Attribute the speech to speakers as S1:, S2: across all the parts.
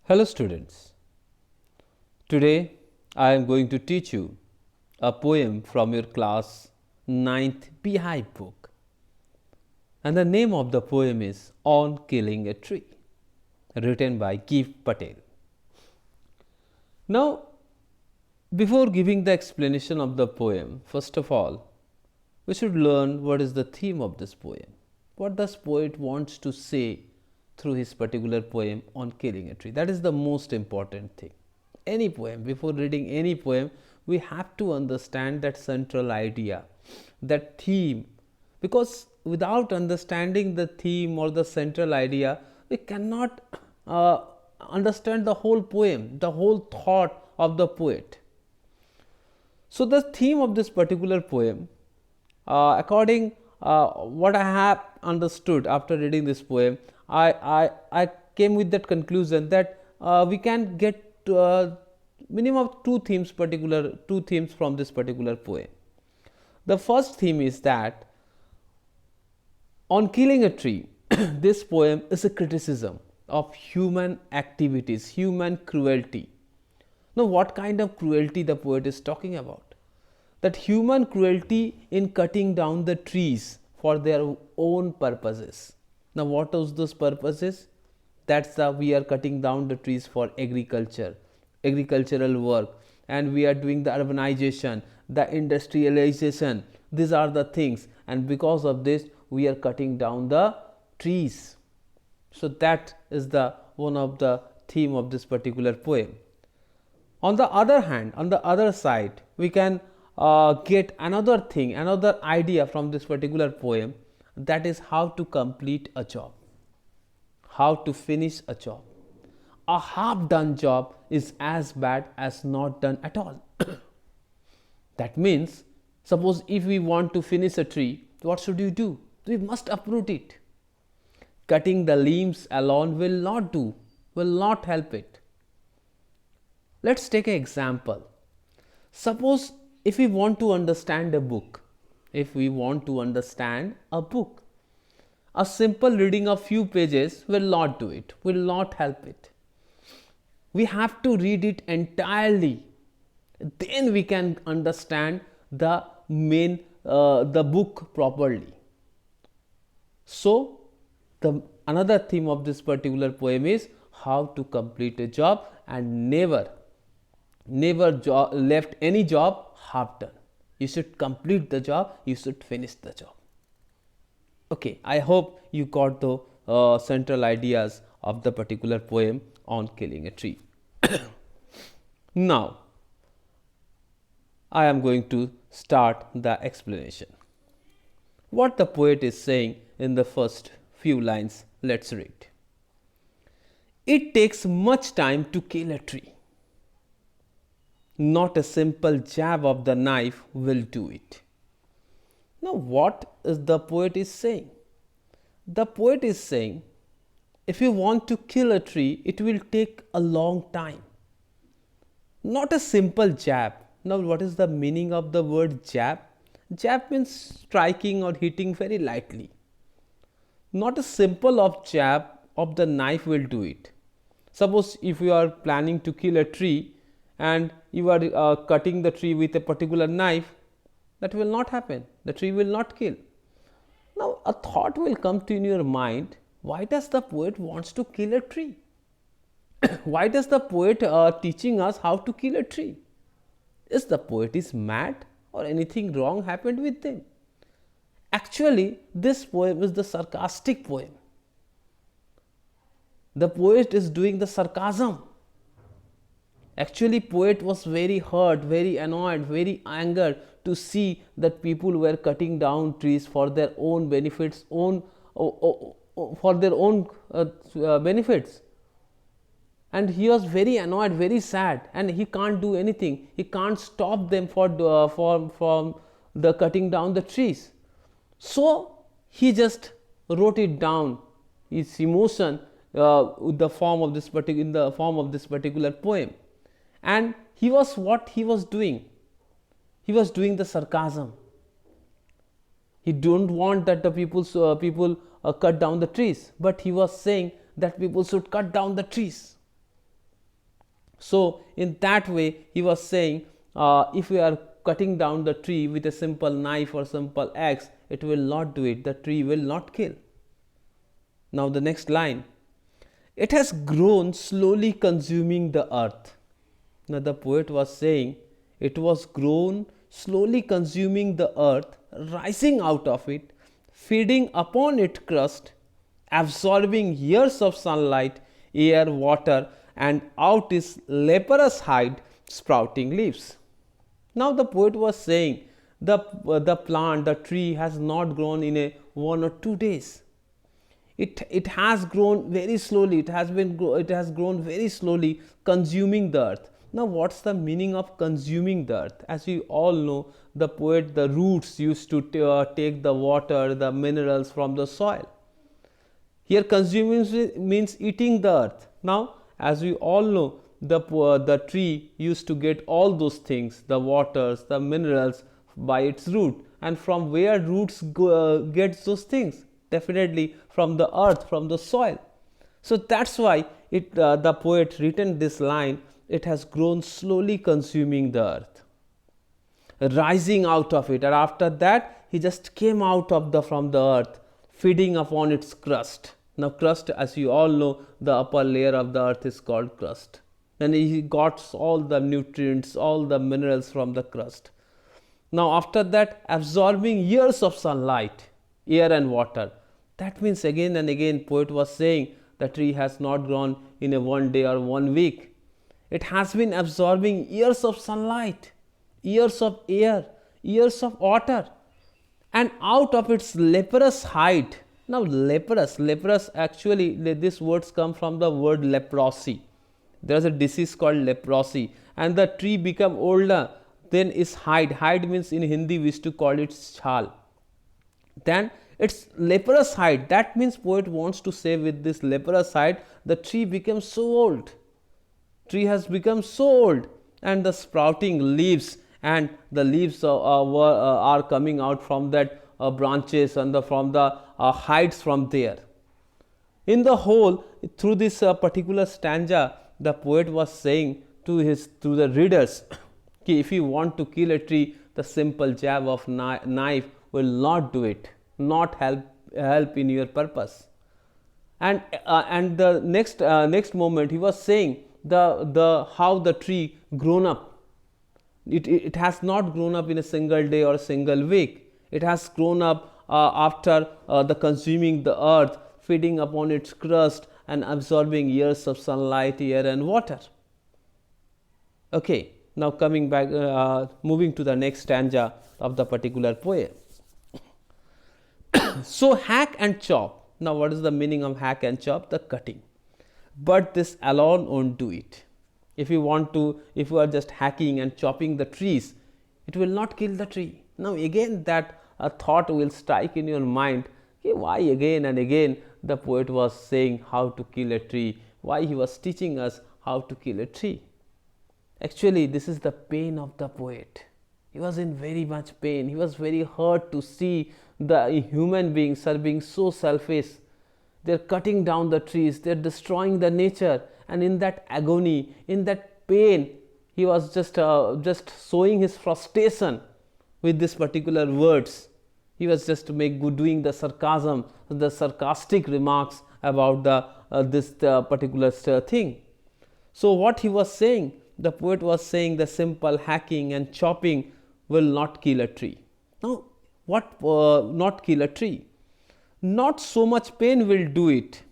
S1: Hello students, today I am going to teach you a poem from your class 9th PI book, and the name of the poem is On Killing a Tree, written by Gift Patel. Now, before giving the explanation of the poem, first of all, we should learn what is the theme of this poem. What does poet wants to say through his particular poem on killing a tree? That is the most important thing. Any poem, before reading any poem, we have to understand that central idea, that theme, because without understanding the theme or the central idea, we cannot understand the whole poem, the whole thought of the poet. So, the theme of this particular poem, according what I have understood after reading this poem, I came with that conclusion that we can get minimum of two themes from this particular poem. The first theme is that on killing a tree, this poem is a criticism of human activities, human cruelty. Now, what kind of cruelty the poet is talking about? That human cruelty in cutting down the trees for their own purposes. Now, what are those purposes? That's the we are cutting down the trees for agriculture, agricultural work, and we are doing the urbanization, the industrialization. These are the things, and because of this, we are cutting down the trees. So that is the one of the theme of this particular poem. On the other hand, on the other side, we can get another thing, another idea from this particular poem, that is how to complete a job, how to finish a job. A half done job is as bad as not done at all. That means, suppose if we want to finish a tree, what should you do? We must uproot it. Cutting the limbs alone will not do, will not help it. Let's take an example. Suppose if we want to understand a book, a simple reading of few pages will not do it, will not help it. We have to read it entirely, then we can understand the the book properly. So, the another theme of this particular poem is how to complete a job and never left any job half done. You should complete the job, you should finish the job. Okay, I hope you got the central ideas of the particular poem on killing a tree. Now, I am going to start the explanation. What the poet is saying in the first few lines, let's read. It takes much time to kill a tree. Not a simple jab of the knife will do it. Now, what is the poet is saying? The poet is saying, if you want to kill a tree, it will take a long time. Not a simple jab. Now, what is the meaning of the word jab? Jab means striking or hitting very lightly. Not a simple of jab of the knife will do it. Suppose if you are planning to kill a tree and you are cutting the tree with a particular knife, that will not happen. The tree will not kill. Now, a thought will come to in your mind, why does the poet wants to kill a tree? Why does the poet teaching us how to kill a tree? Is the poet is mad or anything wrong happened with them? Actually, this poem is the sarcastic poem. The poet is doing the sarcasm. Actually, poet was very hurt, very annoyed, very angered to see that people were cutting down trees for their own benefits, for their own benefits. And he was very annoyed, very sad, and he can't do anything. He can't stop them from the cutting down the trees. So he just wrote it down, his emotion with the form of this in the form of this particular poem. And he was what he was doing. He was doing the sarcasm. He don't want that the people cut down the trees, but he was saying that people should cut down the trees. So in that way he was saying, if we are cutting down the tree with a simple knife or simple axe, it will not do it, the tree will not kill. Now the next line, it has grown slowly consuming the earth. Now the poet was saying it was grown slowly consuming the earth, rising out of it, feeding upon its crust, absorbing years of sunlight, air, water, and out its leprous hide sprouting leaves. Now the poet was saying the plant, the tree has not grown in a 1 or 2 days. It has grown very slowly. It has grown very slowly, consuming the earth. Now, what's the meaning of consuming the earth? As we all know, the roots used to take the water, the minerals from the soil. Here, consuming means eating the earth. Now, as we all know, the tree used to get all those things, the waters, the minerals, by its root. And from where roots gets those things? Definitely from the earth, from the soil. So that's why the poet written this line, it has grown slowly consuming the earth, rising out of it, and after that he just came out of from the earth, feeding upon its crust. Now crust, as you all know, the upper layer of the earth is called crust, and he got all the nutrients, all the minerals from the crust. Now after that, absorbing years of sunlight, air and water. That means again and again poet was saying the tree has not grown in a 1 day or 1 week. It has been absorbing years of sunlight, years of air, years of water, and out of its leprous hide. Now leprous actually, these words come from the word leprosy. There is a disease called leprosy, and the tree become older, then its hide means in Hindi we used to call it chhal. Then its leprous hide, that means poet wants to say with this leprous hide the tree becomes so old. Tree has become so old, and the sprouting leaves, and the leaves are coming out from that branches and from the hides from there. In the whole, through this particular stanza, the poet was saying to the readers, if you want to kill a tree, the simple jab of knife will not do it, not help in your purpose. And the next moment he was saying the how the tree grown up. It has not grown up in a single day or a single week. It has grown up after the consuming the earth, feeding upon its crust and absorbing years of sunlight, air and water. Okay, now coming back, moving to the next stanza of the particular poem. So hack and chop. Now what is the meaning of hack and chop? The cutting. But this alone won't do it. If you are just hacking and chopping the trees, it will not kill the tree. Now again that a thought will strike in your mind, okay, why again and again the poet was saying how to kill a tree, why he was teaching us how to kill a tree. Actually, this is the pain of the poet. He was in very much pain. He was very hurt to see the human beings are being so selfish. They are cutting down the trees, they are destroying the nature, and in that agony, in that pain, he was just showing his frustration with this particular words. He was just doing the sarcasm, the sarcastic remarks about this particular thing. So what he was saying, the poet was saying the simple hacking and chopping will not kill a tree. Now what not kill a tree? Not so much pain will do it.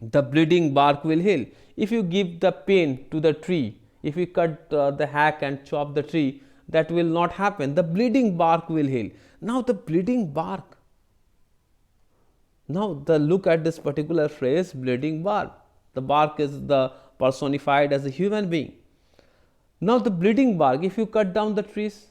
S1: The bleeding bark will heal. If you give the pain to the tree, if you cut the hack and chop the tree, that will not happen. The bleeding bark will heal. Now the bleeding bark. Now look at this particular phrase, bleeding bark. The bark is the personified as a human being. Now the bleeding bark, if you cut down the trees,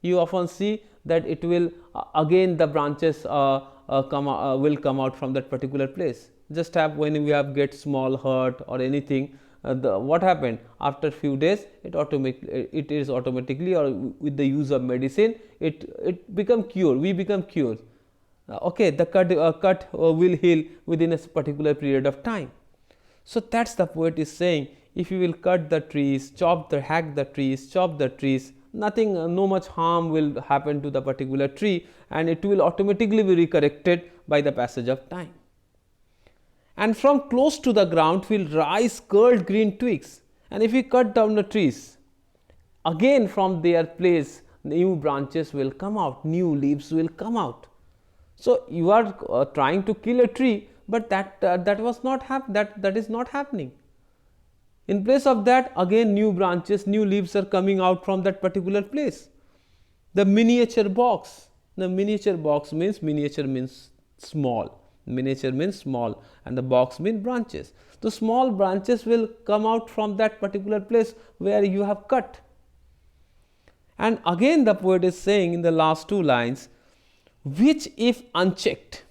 S1: you often see that it will again the branches will come out from that particular place. Just when we have get small hurt or anything, what happened after few days, it is automatically or with the use of medicine it become cured. We become cured. Okay, the cut will heal within a particular period of time. So that's the poet is saying, if you will cut the trees, hack the trees, chop the trees, nothing, no much harm will happen to the particular tree, and it will automatically be recorrected by the passage of time. And from close to the ground will rise curled green twigs, and if we cut down the trees, again from their place new branches will come out, new leaves will come out. So you are trying to kill a tree, but that is not happening. In place of that, again new branches, new leaves are coming out from that particular place. The miniature box means, miniature means small, and the box means branches. The small branches will come out from that particular place where you have cut. And again the poet is saying in the last two lines, which if unchecked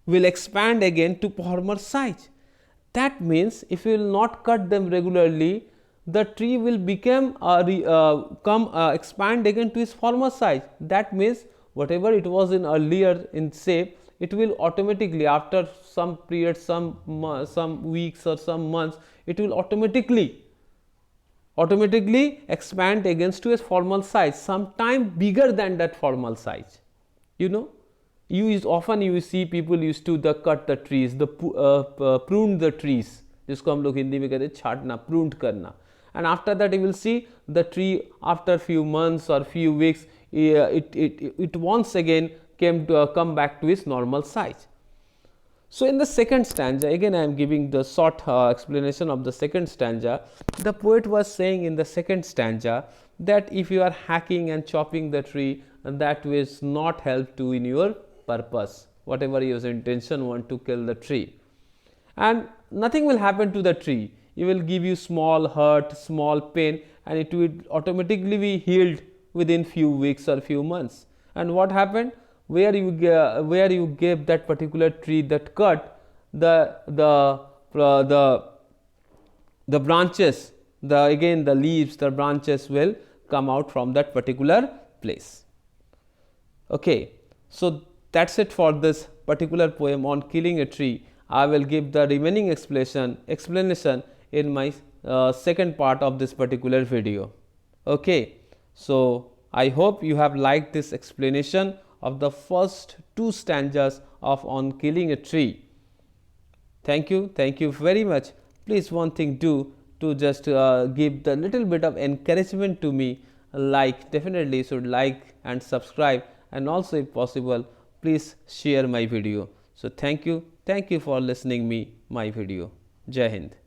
S1: will expand again to former size. That means if you will not cut them regularly, the tree will become expand again to its former size. That means whatever it was in earlier in shape, it will automatically after some period, some weeks or some months, it will automatically expand against to its formal size, sometime bigger than that formal size. You know, often you see people used to cut the trees, prune the trees, जिसको हम लोग हिंदी में कहते हैं छाटना, pruned करना. And after that you will see the tree after few months or few weeks, it once again come back to its normal size. So in the second stanza, again I am giving the short explanation of the second stanza. The poet was saying in the second stanza that if you are hacking and chopping the tree, that will not help to in your purpose, whatever your intention want to kill the tree, and nothing will happen to the tree. It will give you small hurt, small pain, and it will automatically be healed within few weeks or few months. And what happened? Where you gave that particular tree that cut, the branches, again the leaves, the branches will come out from that particular place. Okay, so that's it for this particular poem on killing a tree. I will give the remaining explanation in my second part of this particular video. Okay, so I hope you have liked this explanation of the first two stanzas of on killing a tree. Thank you very much. Please one thing do to just give the little bit of encouragement to me. Definitely you should like and subscribe, and also if possible please share my video. So thank you for listening my video. Jai Hind.